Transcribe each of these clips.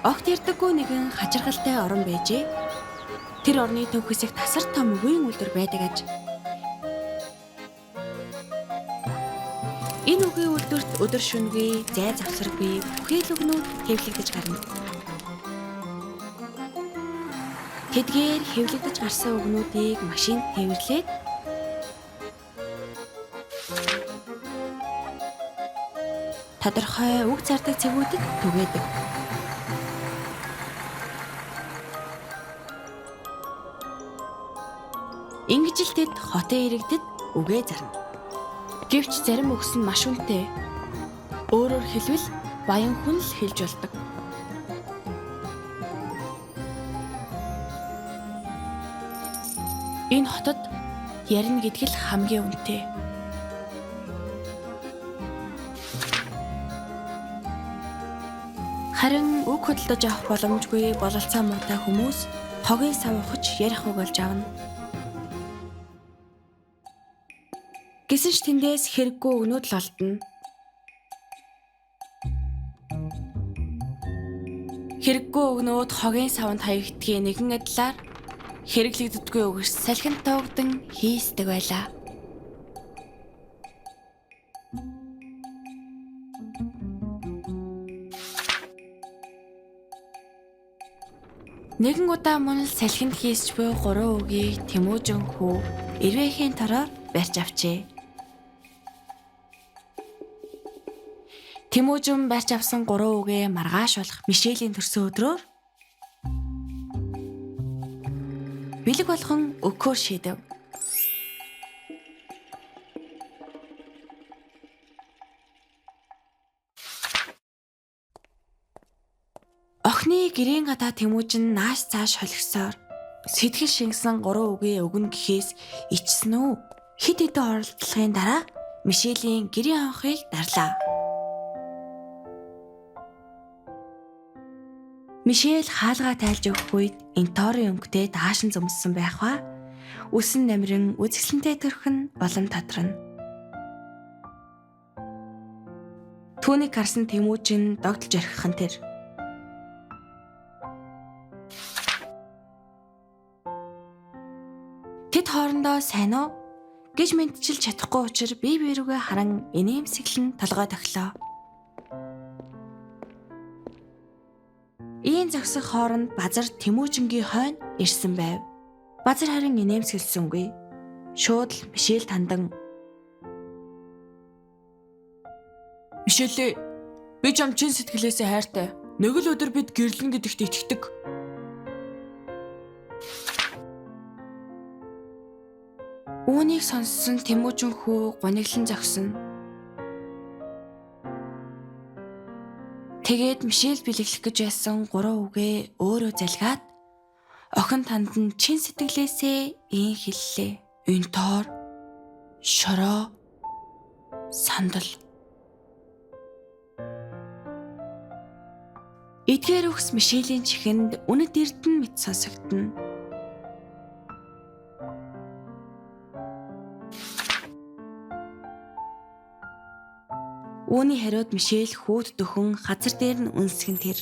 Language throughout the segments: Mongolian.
Огт ярдаггүй нэгэн хачиргалтай орон байжээ. Тэр орны төв хэсэг тасар том үеийн үлдэр байдаг аж. Энэ үгийн үлдэрт өдөр шөнөгүй, зай завсаргүй бүхэл өгнүүд хэвлэгдэж гарна. Тэдгээр хэвлэгдэж гарсан өгнүүдийг машинд тээвэрлээд тодорхой үг зардаг цэгүүдэд түгээдэг. Ингэж л тэд хотын иргэдэд үгээ зарна. Гэвч зарим үгс нь маш үнэтэй. Өөрөөр хэлбэл баян хүн л хэлж болдог. Энэ хотод ярина гэдэг л хамгийн үнэтэй. Харин үг хөдөлж авах боломжгүй бололцоо муутай хүмүүс хогийн сав ухаж ярих үг олж авна. Гэсэн ч тэндээс хэрэггүй өгнүүд л олдно. Хэрэггүй өгнүүд хогийн савнд хаягдгийн нэгэн адилаар хэрэглэгддэггүй үгс салхинд тоогдсон хийсдэг байлаа. Нэгэн удаа мөн л салхинд хийсч буй 3 үгийг Тэмүүжин хүү эрвээхийн тороор барьж авчээ. Тэмүүжин барьж авсан 3 үгээ маргааш болох Мишелийн төрсөн өдрөөр бэлэг болгон өгөхөөр шийдэв. Охины гэрийн гадаа Тэмүүжин нааш цааш холигсоор сэтгэл шингэсэн 3 үгээ өгнө гэхээс ичсэн үү? Хит хэдэн оролдлогын дараа Мишелийн гэрийн анхыг дарлаа. Мишель хаалгаа тайлж өгөх үед энторын өнгөтэй даашин зөмссөн байх ба үсэн намрин үзэсгэлэнтэй төрх нь улам тодрно. Түүнийг харсан Тэмүүжин догтлж орхихан тэр. Тэд хоорондоо сайн уу гэж мэдчилж чадахгүй учраас бие биерүүгээ харан инээмсэглэн толгой тохилоо. Ийм зогсох хооронд Базар Тэмүүжингийн хойно ирсэн байв. Базар харин инээмсэглсэнгүй. Шууд л Мишель тандан "Мишель, би чам чин сэтгэлээсээ хайртай. Нэг л өдөр бид гэрлэн гэдэгт итгэдэг." Үүнийг сонссон Тэмүүжин хүү гониглон зогсоно. Тэгээд Мишель бэлэглэх гэж байсан 3 үгээ өөрөө залгаад охин танд нь чин сэтгэлээсээ ийн хэллээ. Энтор, шороо, сандал. Эдгээр үгс Мишелийн чихэнд үнэт эрдэн мэт сонсогдно. Үүний хариуд Мишель хүүд дөхөн газар дээр нь үнсгэн тэр.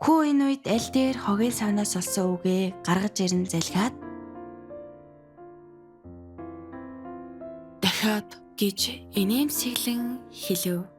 Хүү энэ үед аль дээр хогийн савнаас олсон үгээ гаргаж ирэн залгаад дахиад гэж инээмсэглэн хэлв.